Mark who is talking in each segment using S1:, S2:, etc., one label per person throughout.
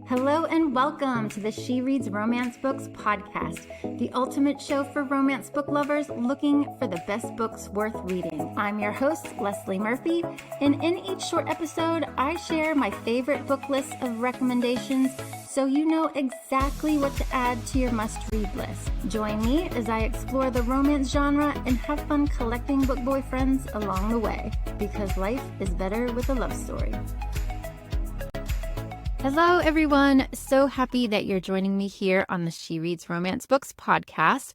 S1: Hello and welcome to the She Reads Romance Books podcast, the ultimate show for romance book lovers looking for the best books worth reading. I'm your host, Leslie Murphy, and in each short episode, I share my favorite book list of recommendations so you know exactly what to add to your must-read list. Join me as I explore the romance genre and have fun collecting book boyfriends along the way, because life is better with a love story. Hello, everyone. So happy that you're joining me here on the She Reads Romance Books podcast.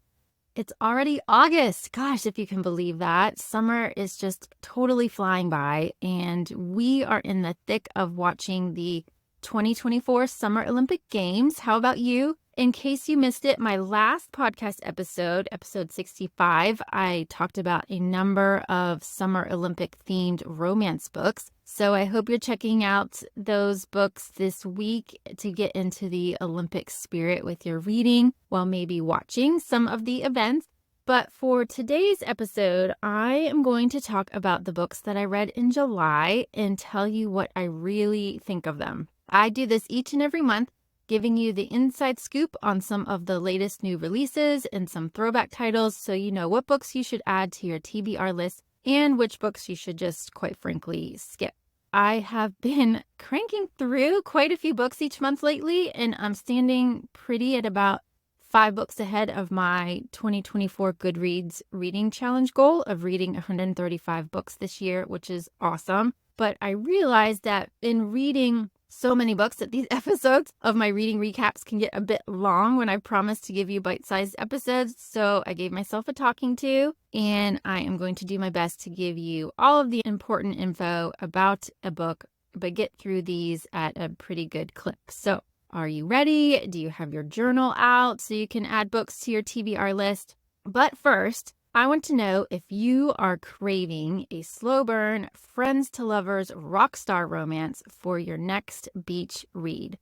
S1: It's already August. Gosh, if you can believe that. Summer is just totally flying by, and we are in the thick of watching the 2024 Summer Olympic Games. How about you? In case you missed it, my last podcast episode 65, I talked about a number of Summer Olympic themed romance books. So I hope you're checking out those books this week to get into the Olympic spirit with your reading while maybe watching some of the events. But for today's episode, I am going to talk about the books that I read in July and tell you what I really think of them. I do this each and every month, giving you the inside scoop on some of the latest new releases and some throwback titles so you know what books you should add to your TBR list and which books you should just, quite frankly, skip. I have been cranking through quite a few books each month lately, and I'm standing pretty at about 5 books ahead of my 2024 Goodreads reading challenge goal of reading 135 books this year, which is awesome. But I realized that in reading so many books that these episodes of my reading recaps can get a bit long when I promised to give you bite-sized episodes. So I gave myself a talking to, and I am going to do my best to give you all of the important info about a book, but get through these at a pretty good clip. So are you ready? Do you have your journal out so you can add books to your TBR list? But first, I want to know if you are craving a slow burn, friends to lovers rock star romance for your next beach read.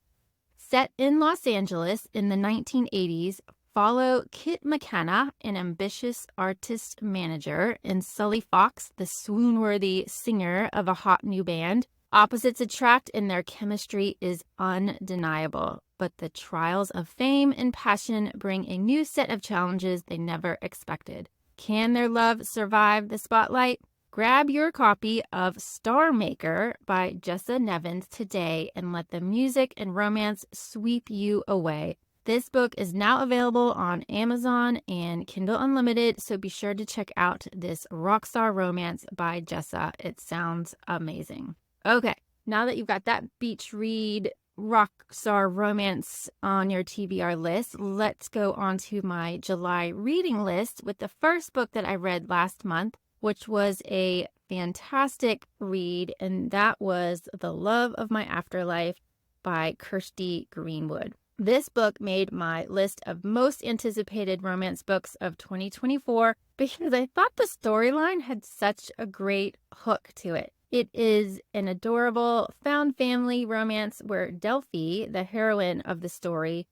S1: Set in Los Angeles in the 1980s, follow Kit McKenna, an ambitious artist manager, and Sully Fox, the swoon-worthy singer of a hot new band. Opposites attract and their chemistry is undeniable, but the trials of fame and passion bring a new set of challenges they never expected. Can their love survive the spotlight? Grab your copy of Star Maker by Jessa Nevins today and let the music and romance sweep you away. This book is now available on Amazon and Kindle Unlimited, so be sure to check out this rockstar romance by Jessa. It sounds amazing. Okay, now that you've got that beach read rockstar romance on your TBR list, let's go on to my July reading list with the first book that I read last month, which was a fantastic read, and that was The Love of My Afterlife by Kirsty Greenwood. This book made my list of most anticipated romance books of 2024 because I thought the storyline had such a great hook to it. It is an adorable found family romance where Delphi, the heroine of the story,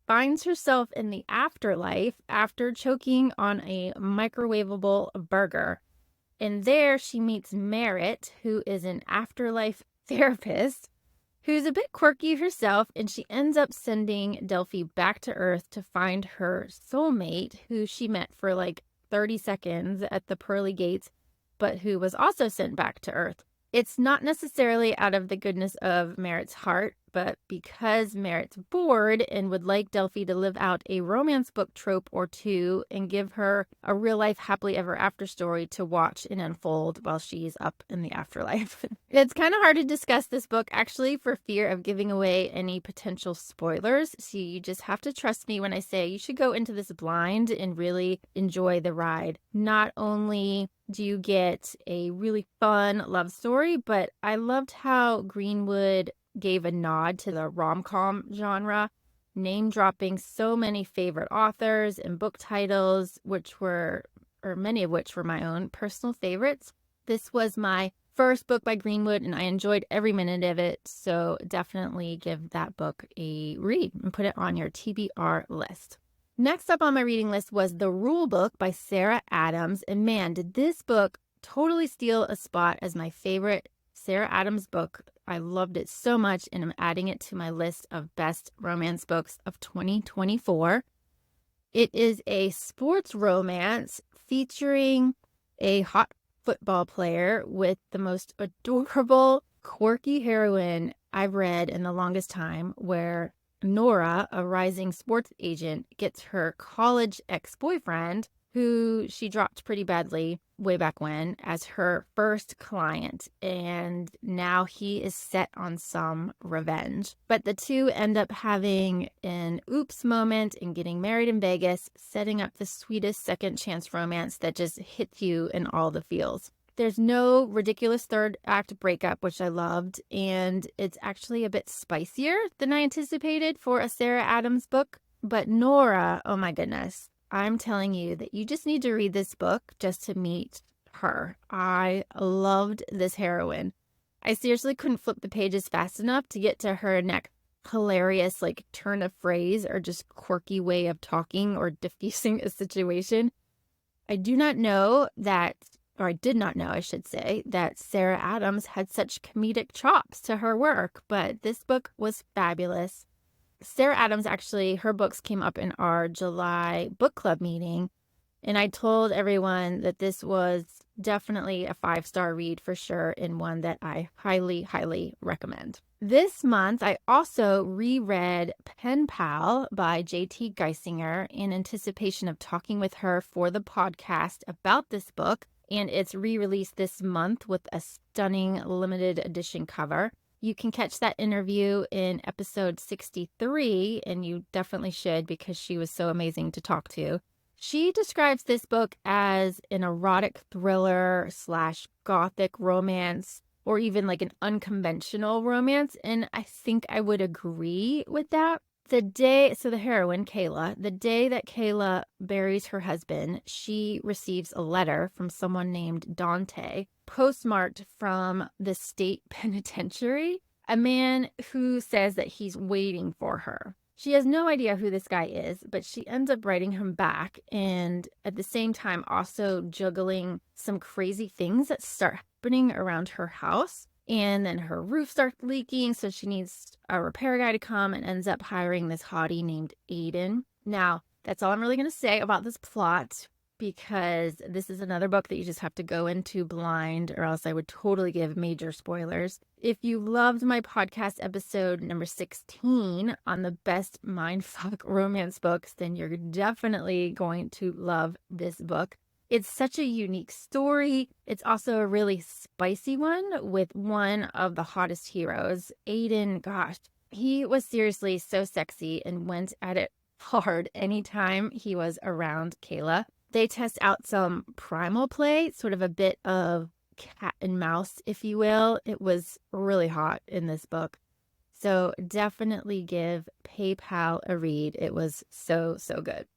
S1: finds herself in the afterlife after choking on a microwavable burger. And there she meets Merritt, who is an afterlife therapist, who's a bit quirky herself, and she ends up sending Delphi back to Earth to find her soulmate, who she met for like 30 seconds at the pearly gates, but who was also sent back to Earth. It's not necessarily out of the goodness of Merritt's heart, but because Merritt's bored and would like Delphi to live out a romance book trope or two and give her a real-life happily ever after story to watch and unfold while she's up in the afterlife. It's kind of hard to discuss this book, actually, for fear of giving away any potential spoilers, so you just have to trust me when I say you should go into this blind and really enjoy the ride. Not only do you get a really fun love story, but I loved how Greenwood gave a nod to the rom-com genre, name-dropping so many favorite authors and book titles, many of which were my own personal favorites. This was my first book by Greenwood, and I enjoyed every minute of it, so definitely give that book a read and put it on your TBR list. Next up on my reading list was The Rule Book by Sarah Adams, and man, did this book totally steal a spot as my favorite Sarah Adams book I loved it so much, and I'm adding it to my list of best romance books of 2024. It is a sports romance featuring a hot football player with the most adorable, quirky heroine I've read in the longest time, where Nora, a rising sports agent, gets her college ex-boyfriend, who she dropped pretty badly way back when, as her first client. And now he is set on some revenge. But the two end up having an oops moment and getting married in Vegas, setting up the sweetest second chance romance that just hits you in all the feels. There's no ridiculous third act breakup, which I loved, and it's actually a bit spicier than I anticipated for a Sarah Adams book. But Nora, oh my goodness, I'm telling you that you just need to read this book just to meet her. I loved this heroine. I seriously couldn't flip the pages fast enough to get to her next hilarious turn of phrase or just quirky way of talking or diffusing a situation. I did not know, I should say, that Sarah Adams had such comedic chops to her work, but this book was fabulous. Sarah Adams, actually, her books came up in our July book club meeting, and I told everyone that this was definitely a 5-star read for sure, and one that I highly, highly recommend. This month, I also reread Pen Pal by J.T. Geisinger in anticipation of talking with her for the podcast about this book, and it's re-released this month with a stunning limited edition cover. You can catch that interview in episode 63, and you definitely should because she was so amazing to talk to. She describes this book as an erotic thriller / gothic romance, or even an unconventional romance, and I think I would agree with that. The heroine, Kayla, the day that Kayla buries her husband, she receives a letter from someone named Dante, postmarked from the state penitentiary, a man who says that he's waiting for her. She has no idea who this guy is, but she ends up writing him back, and at the same time also juggling some crazy things that start happening around her house. And then her roof starts leaking, so she needs a repair guy to come and ends up hiring this hottie named Aiden. Now, that's all I'm really going to say about this plot, because this is another book that you just have to go into blind, or else I would totally give major spoilers. If you loved my podcast episode number 16 on the best mindfuck romance books, then you're definitely going to love this book. It's such a unique story. It's also a really spicy one with one of the hottest heroes. Aiden, gosh, he was seriously so sexy and went at it hard anytime he was around Kayla. They test out some primal play, sort of a bit of cat and mouse, if you will. It was really hot in this book. So definitely give PayPal a read. It was so, so good.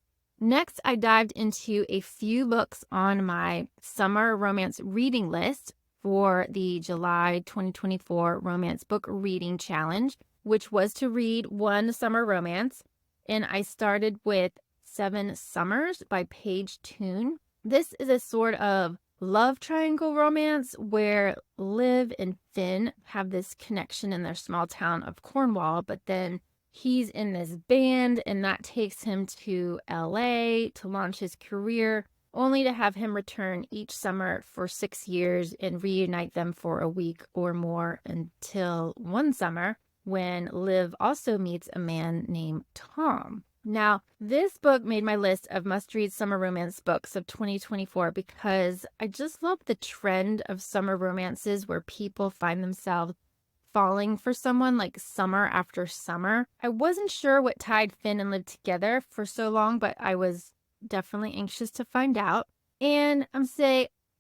S1: Next, I dived into a few books on my summer romance reading list for the July 2024 Romance Book Reading Challenge, which was to read one summer romance. And I started with 7 Summers by Paige Toon. This is a sort of love triangle romance where Liv and Finn have this connection in their small town of Cornwall, but then he's in this band, and that takes him to LA to launch his career, only to have him return each summer for 6 years and reunite them for a week or more until one summer when Liv also meets a man named Tom. Now, this book made my list of must-read summer romance books of 2024 because I just love the trend of summer romances where people find themselves falling for someone summer after summer. I wasn't sure what tied Finn and Liv together for so long, but I was definitely anxious to find out. And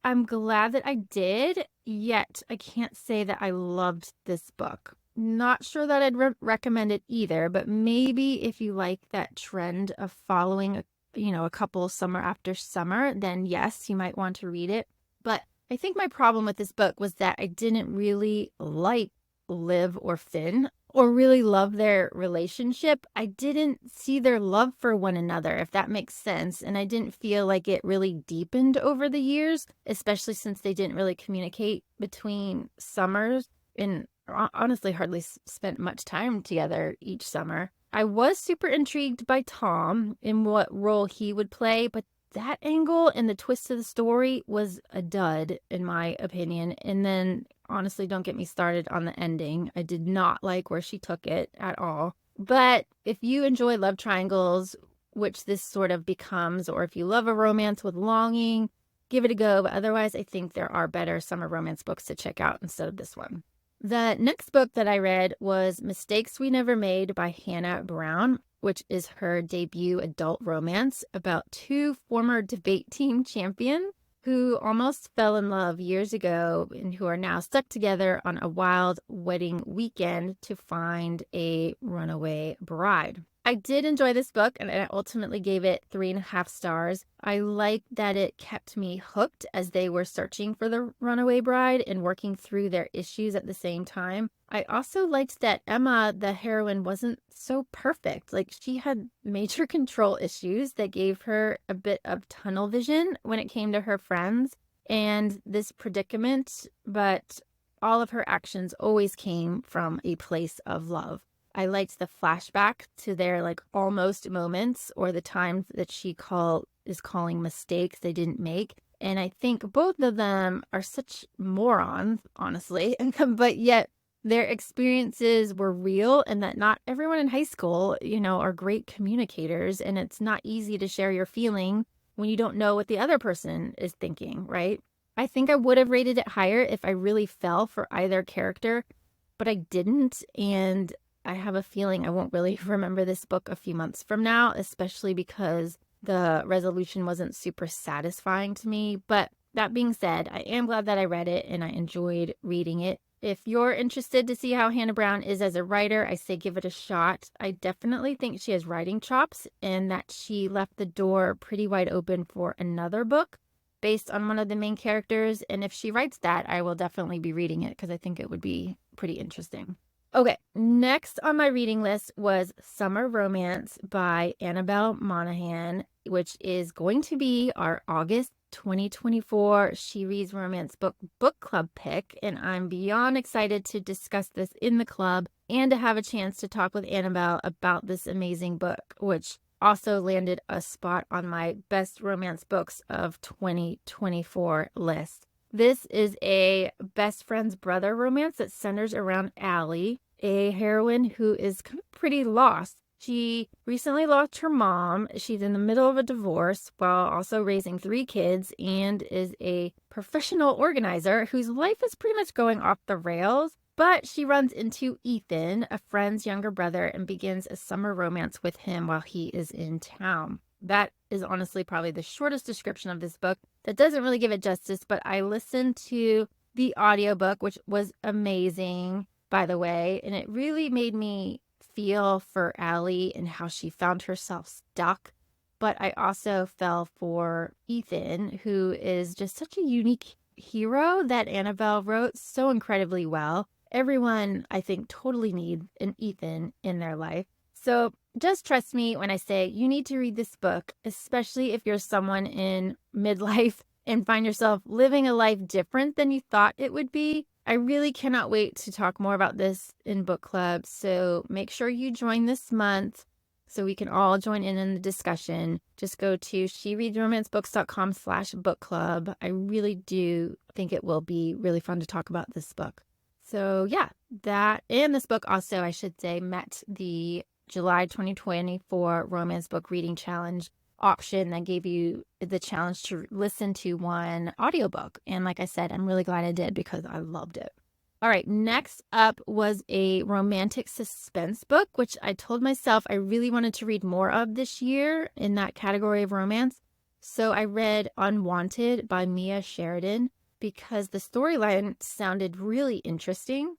S1: I'm glad that I did, yet I can't say that I loved this book. Not sure that I'd recommend it either, but maybe if you like that trend of following a couple summer after summer, then yes, you might want to read it. But I think my problem with this book was that I didn't really like Liv or Finn or really love their relationship. I didn't see their love for one another, if that makes sense. And I didn't feel like it really deepened over the years, especially since they didn't really communicate between summers. And honestly hardly spent much time together each summer. I was super intrigued by Tom in what role he would play, but that angle and the twist of the story was a dud, in my opinion. And then, honestly, don't get me started on the ending. I did not like where she took it at all. But if you enjoy love triangles, which this sort of becomes, or if you love a romance with longing, give it a go. But otherwise, I think there are better summer romance books to check out instead of this one. The next book that I read was Mistakes We Never Made by Hannah Brown, which is her debut adult romance about two former debate team champions who almost fell in love years ago and who are now stuck together on a wild wedding weekend to find a runaway bride. I did enjoy this book, and I ultimately gave it 3.5 stars. I liked that it kept me hooked as they were searching for the runaway bride and working through their issues at the same time. I also liked that Emma, the heroine, wasn't so perfect. Like, she had major control issues that gave her a bit of tunnel vision when it came to her friends and this predicament, but all of her actions always came from a place of love. I liked the flashback to their almost moments, or the times that she is calling mistakes they didn't make. And I think both of them are such morons, honestly, but yet their experiences were real, and that not everyone in high school, are great communicators, and it's not easy to share your feeling when you don't know what the other person is thinking, right? I think I would have rated it higher if I really fell for either character, but I didn't, and I have a feeling I won't really remember this book a few months from now, especially because the resolution wasn't super satisfying to me. But that being said, I am glad that I read it and I enjoyed reading it. If you're interested to see how Hannah Brown is as a writer, I say give it a shot. I definitely think she has writing chops and that she left the door pretty wide open for another book based on one of the main characters. And if she writes that, I will definitely be reading it because I think it would be pretty interesting. Okay, next on my reading list was Summer Romance by Annabelle Monaghan, which is going to be our August 2024 She Reads Romance book club pick, and I'm beyond excited to discuss this in the club and to have a chance to talk with Annabelle about this amazing book, which also landed a spot on my best romance books of 2024 list. This is a best friend's brother romance that centers around Allie, a heroine who is kind of pretty lost. She recently lost her mom. She's in the middle of a divorce while also raising 3 kids and is a professional organizer whose life is pretty much going off the rails. But she runs into Ethan, a friend's younger brother, and begins a summer romance with him while he is in town. That is honestly probably the shortest description of this book. That doesn't really give it justice, but I listened to the audiobook, which was amazing, by the way, and it really made me feel for Allie and how she found herself stuck. But I also fell for Ethan, who is just such a unique hero that Annabelle wrote so incredibly well. Everyone, I think, totally needs an Ethan in their life. So just trust me when I say you need to read this book, especially if you're someone in midlife and find yourself living a life different than you thought it would be. I really cannot wait to talk more about this in book club. So make sure you join this month so we can all join in the discussion. Just go to shereadsromancebooks.com/book club. I really do think it will be really fun to talk about this book. So yeah, that and this book also, I should say, met the July 2024 Romance Book Reading Challenge option that gave you the challenge to listen to one audiobook. And like I said, I'm really glad I did because I loved it. All right, next up was a romantic suspense book, which I told myself I really wanted to read more of this year in that category of romance. So I read Unwanted by Mia Sheridan because the storyline sounded really interesting.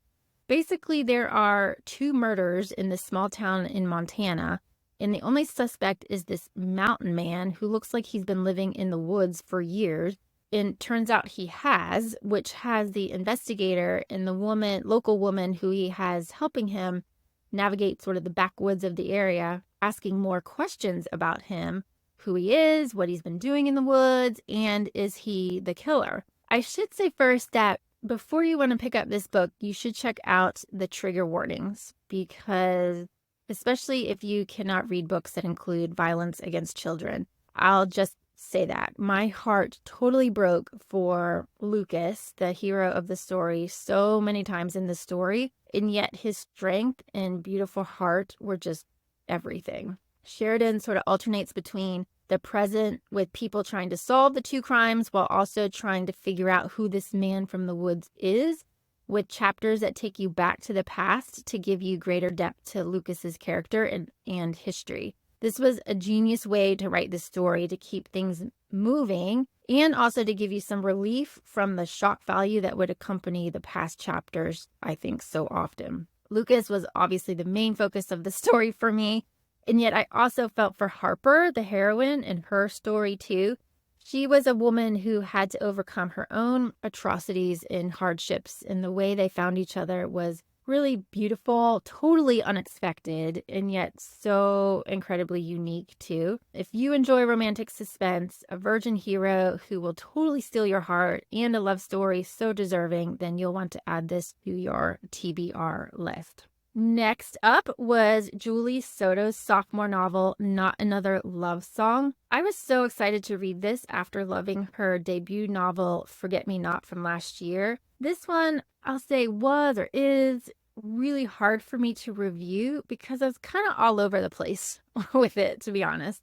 S1: Basically, there are 2 murders in this small town in Montana, and the only suspect is this mountain man who looks like he's been living in the woods for years. And turns out he has, which has the investigator and the local woman who he has helping him navigate sort of the backwoods of the area, asking more questions about him, who he is, what he's been doing in the woods, and is he the killer? I should say first that before you want to pick up this book, you should check out the trigger warnings, because especially if you cannot read books that include violence against children. I'll just say that. My heart totally broke for Lucas, the hero of the story, so many times in the story, and yet his strength and beautiful heart were just everything. Sheridan sort of alternates between the present with people trying to solve the two crimes while also trying to figure out who this man from the woods is, with chapters that take you back to the past to give you greater depth to Lucas's character and history. This was a genius way to write this story to keep things moving and also to give you some relief from the shock value that would accompany the past chapters, I think, so often. Lucas was obviously the main focus of the story for me, and yet I also felt for Harper, the heroine, and her story too. She was a woman who had to overcome her own atrocities and hardships, and the way they found each other was really beautiful, totally unexpected, and yet so incredibly unique too. If you enjoy romantic suspense, a virgin hero who will totally steal your heart, and a love story so deserving, then you'll want to add this to your TBR list. Next up was Julie Soto's sophomore novel, Not Another Love Song. I was so excited to read this after loving her debut novel, Forget Me Not, from last year. This one, I'll say, was or is really hard for me to review because I was kind of all over the place with it, to be honest.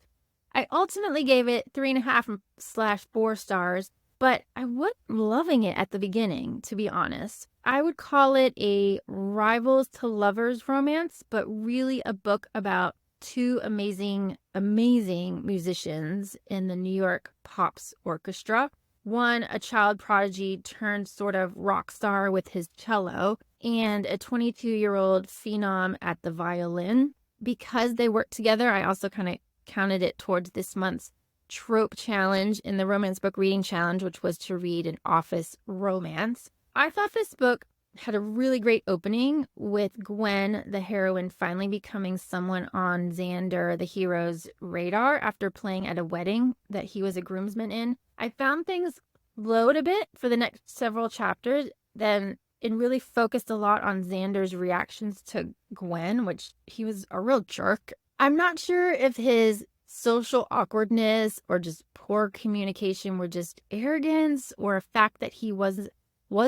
S1: I ultimately gave it 3.5/4 stars, but I wasn't loving it at the beginning, to be honest. I would call it a rivals to lovers romance, but really a book about two amazing musicians in the New York Pops Orchestra. One, a child prodigy turned sort of rock star with his cello, and a 22-year-old phenom at the violin. Because they worked together, I also kind of counted it towards this month's trope challenge in the Romance Book Reading Challenge, which was to read an office romance. I thought this book had a really great opening with Gwen, the heroine, finally becoming someone on Xander, the hero's radar after playing at a wedding that he was a groomsman in. I found things slowed a bit for the next several chapters, then it really focused a lot on Xander's reactions to Gwen, which he was a real jerk. I'm not sure if his social awkwardness or just poor communication were just arrogance, or a fact that he was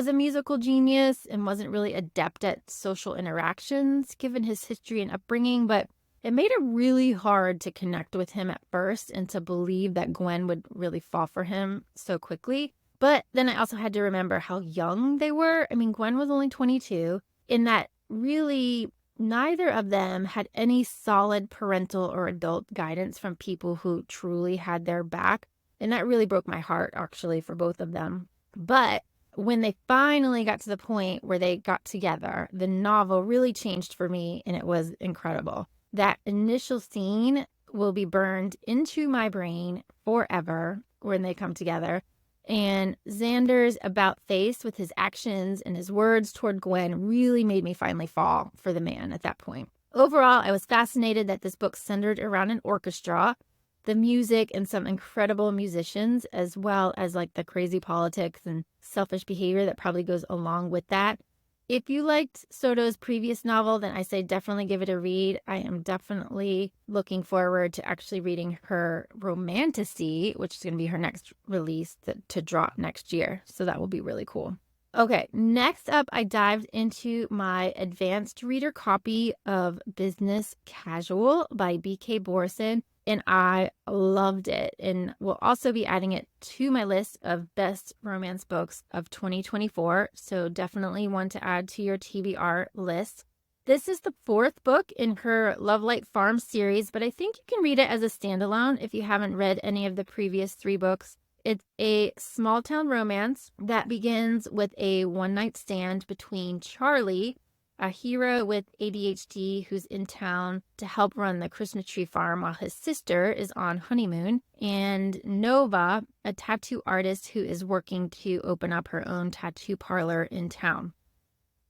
S1: a musical genius and wasn't really adept at social interactions given his history and upbringing, but it made it really hard to connect with him at first and to believe that Gwen would really fall for him so quickly. But then I also had to remember how young they were. I mean, Gwen was only 22, in that really neither of them had any solid parental or adult guidance from people who truly had their back. And that really broke my heart, actually, for both of them. But when they finally got to the point where they got together, the novel really changed for me, and it was incredible. That initial scene will be burned into my brain forever when they come together. And Xander's about face with his actions and his words toward Gwen really made me finally fall for the man at that point. Overall, I was fascinated that this book centered around an orchestra, the music, and some incredible musicians, as well as like the crazy politics and selfish behavior that probably goes along with that. If you liked Soto's previous novel, then I say definitely give it a read. I am definitely looking forward to actually reading her Romantasy, which is going to be her next release to drop next year. So that will be really cool. Okay, next up, I dived into my advanced reader copy of Business Casual by B.K. Borison, and I loved it, and will also be adding it to my list of best romance books of 2024, so definitely one to add to your TBR list. This is the fourth book in her Lovelight Farm series, but I think you can read it as a standalone if you haven't read any of the previous three books. It's a small town romance that begins with a one-night stand between Charlie, a hero with ADHD who's in town to help run the Christmas tree farm while his sister is on honeymoon, and Nova, a tattoo artist who is working to open up her own tattoo parlor in town.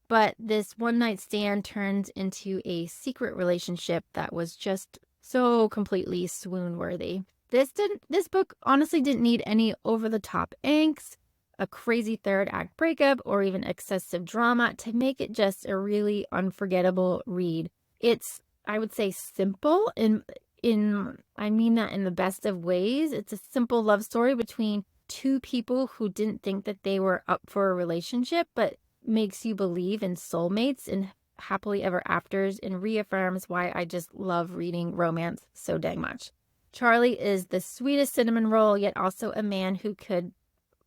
S1: But this one-night stand turns into a secret relationship that was just so completely swoon-worthy. This book honestly didn't need any over-the-top angst. a crazy third act breakup or even excessive drama to make it just a really unforgettable read. It's, I would say, simple I mean that in the best of ways. It's a simple love story between two people who didn't think that they were up for a relationship, but makes you believe in soulmates and happily ever afters and reaffirms why I just love reading romance so dang much. Charlie is the sweetest cinnamon roll, yet also a man who could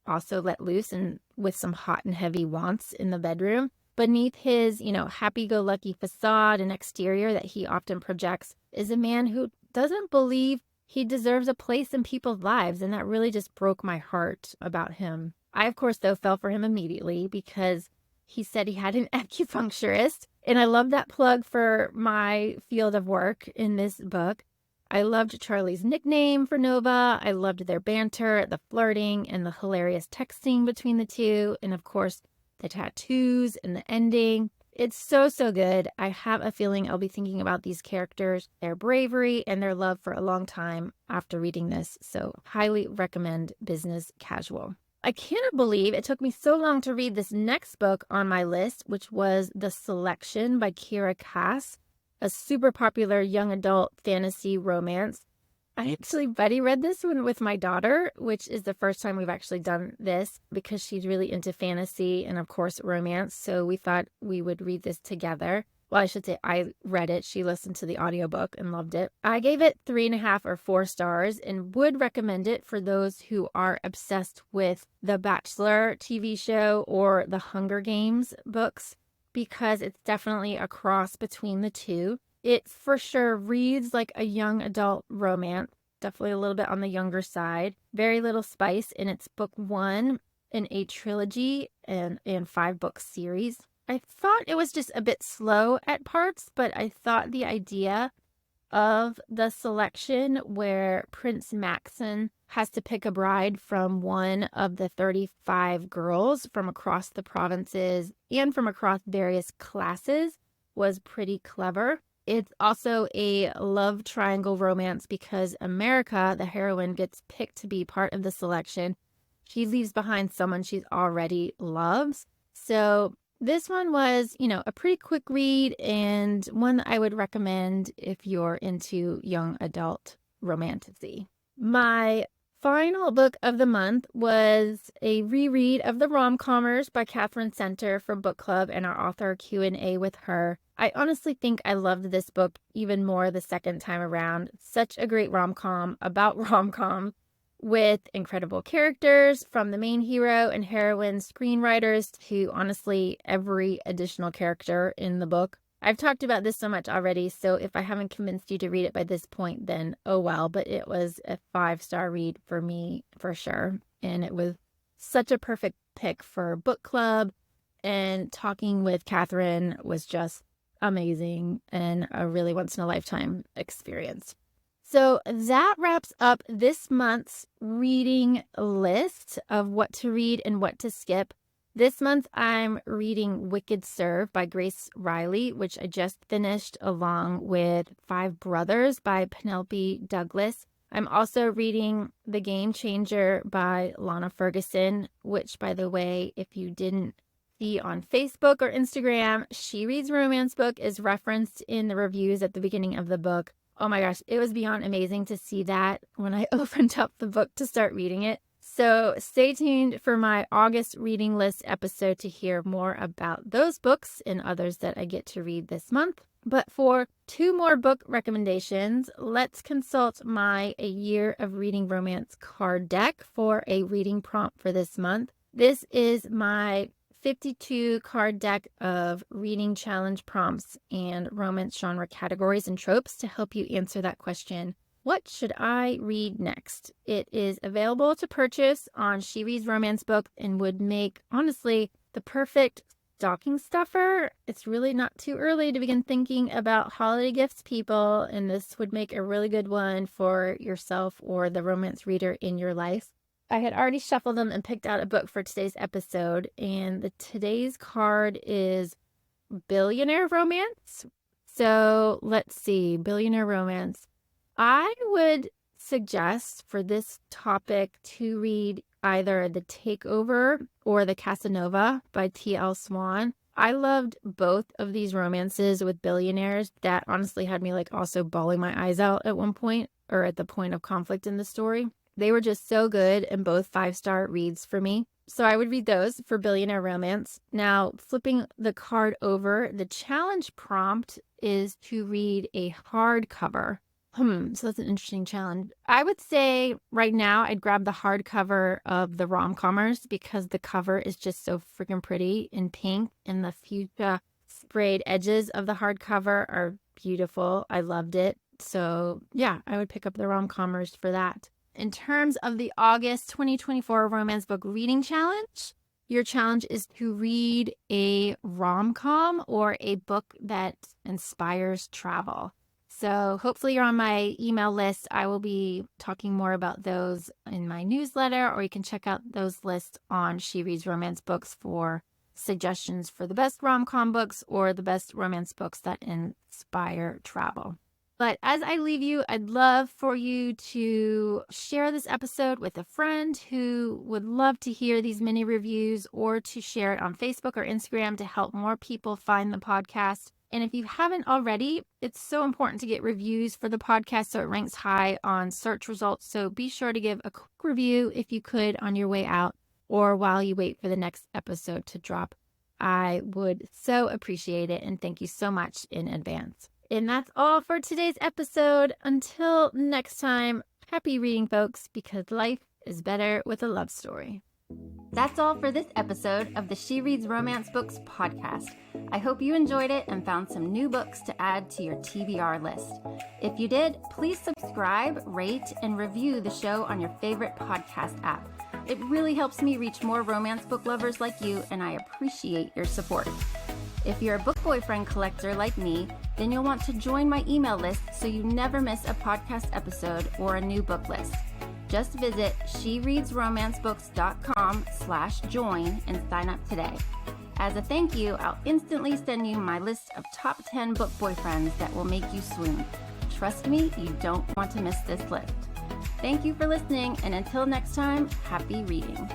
S1: also let loose and with some hot and heavy wants in the bedroom. Beneath his, happy-go-lucky facade and exterior that he often projects is a man who doesn't believe he deserves a place in people's lives, and that really just broke my heart about him. I, of course, though, fell for him immediately because he said he had an acupuncturist, and I love that plug for my field of work in this book. I loved Charlie's nickname for Nova. I loved their banter, the flirting, and the hilarious texting between the two, and of course, the tattoos and the ending. It's so, so good. I have a feeling I'll be thinking about these characters, their bravery, and their love for a long time after reading this. So highly recommend Business Casual. I cannot believe it took me so long to read this next book on my list, which was The Selection by Kiera Cass, a super popular young adult fantasy romance. I actually buddy read this one with my daughter, which is the first time we've actually done this because she's really into fantasy and, of course, romance. So we thought we would read this together. Well, I should say I read it. She listened to the audiobook and loved it. I gave it 3.5 or 4 stars and would recommend it for those who are obsessed with the Bachelor TV show or the Hunger Games books because it's definitely a cross between the two. It for sure reads like a young adult romance, definitely a little bit on the younger side. Very little spice in its book 1 in a trilogy and 5-book series. I thought it was just a bit slow at parts, but I thought the idea of the selection where Prince Maxon has to pick a bride from one of the 35 girls from across the provinces and from across various classes was pretty clever. It's also a love triangle romance because America, the heroine, gets picked to be part of the selection. She leaves behind someone she already loves. So this one was, a pretty quick read and one I would recommend if you're into young adult romantasy. My final book of the month was a reread of The Rom-Commers by Catherine Center for book club and our author Q&A with her. I honestly think I loved this book even more the second time around. Such a great rom-com about rom-com with incredible characters from the main hero and heroine screenwriters to honestly every additional character in the book. I've talked about this so much already, so if I haven't convinced you to read it by this point, then oh well, but it was a 5-star read for me for sure. And it was such a perfect pick for book club, and talking with Catherine was just amazing and a really once-in-a-lifetime experience. So that wraps up this month's reading list of what to read and what to skip. This month, I'm reading Wicked Serve by Grace Riley, which I just finished, along with Five Brothers by Penelope Douglas. I'm also reading The Game Changer by Lana Ferguson, which, by the way, if you didn't see on Facebook or Instagram, She Reads Romance book is referenced in the reviews at the beginning of the book. Oh my gosh, it was beyond amazing to see that when I opened up the book to start reading it. So stay tuned for my August reading list episode to hear more about those books and others that I get to read this month. But for 2 more book recommendations, let's consult my A Year of Reading Romance card deck for a reading prompt for this month. This is my 52 card deck of reading challenge prompts and romance genre categories and tropes to help you answer that question. What should I read next? It is available to purchase on She Reads Romance book and would make, honestly, the perfect stocking stuffer. It's really not too early to begin thinking about holiday gifts, people, and this would make a really good one for yourself or the romance reader in your life. I had already shuffled them and picked out a book for today's episode, and today's card is Billionaire Romance. So let's see, Billionaire Romance. I would suggest for this topic to read either The Takeover or The Casanova by T.L. Swan. I loved both of these romances with billionaires. That honestly had me like also bawling my eyes out at one point, or at the point of conflict in the story. They were just so good and both 5-star reads for me. So I would read those for billionaire romance. Now, flipping the card over, the challenge prompt is to read a hardcover. So that's an interesting challenge. I would say right now I'd grab the hardcover of the rom-commers because the cover is just so freaking pretty in pink, and the fuchsia sprayed edges of the hardcover are beautiful. I loved it. So yeah, I would pick up the rom-commers for that. In terms of the August 2024 romance book reading challenge, your challenge is to read a rom-com or a book that inspires travel. So hopefully you're on my email list. I will be talking more about those in my newsletter, or you can check out those lists on She Reads Romance Books for suggestions for the best rom-com books or the best romance books that inspire travel. But as I leave you, I'd love for you to share this episode with a friend who would love to hear these mini reviews, or to share it on Facebook or Instagram to help more people find the podcast. And if you haven't already, it's so important to get reviews for the podcast so it ranks high on search results. So be sure to give a quick review if you could on your way out or while you wait for the next episode to drop. I would so appreciate it, and thank you so much in advance. And that's all for today's episode. Until next time, happy reading, folks, because life is better with a love story. That's all for this episode of the She Reads Romance Books podcast. I hope you enjoyed it and found some new books to add to your TBR list. If you did, please subscribe, rate, and review the show on your favorite podcast app. It really helps me reach more romance book lovers like you, and I appreciate your support. If you're a book boyfriend collector like me, then you'll want to join my email list so you never miss a podcast episode or a new book list. Just visit shereadsromancebooks.com/join and sign up today. As a thank you, I'll instantly send you my list of top 10 book boyfriends that will make you swoon. Trust me, you don't want to miss this list. Thank you for listening, and until next time, happy reading.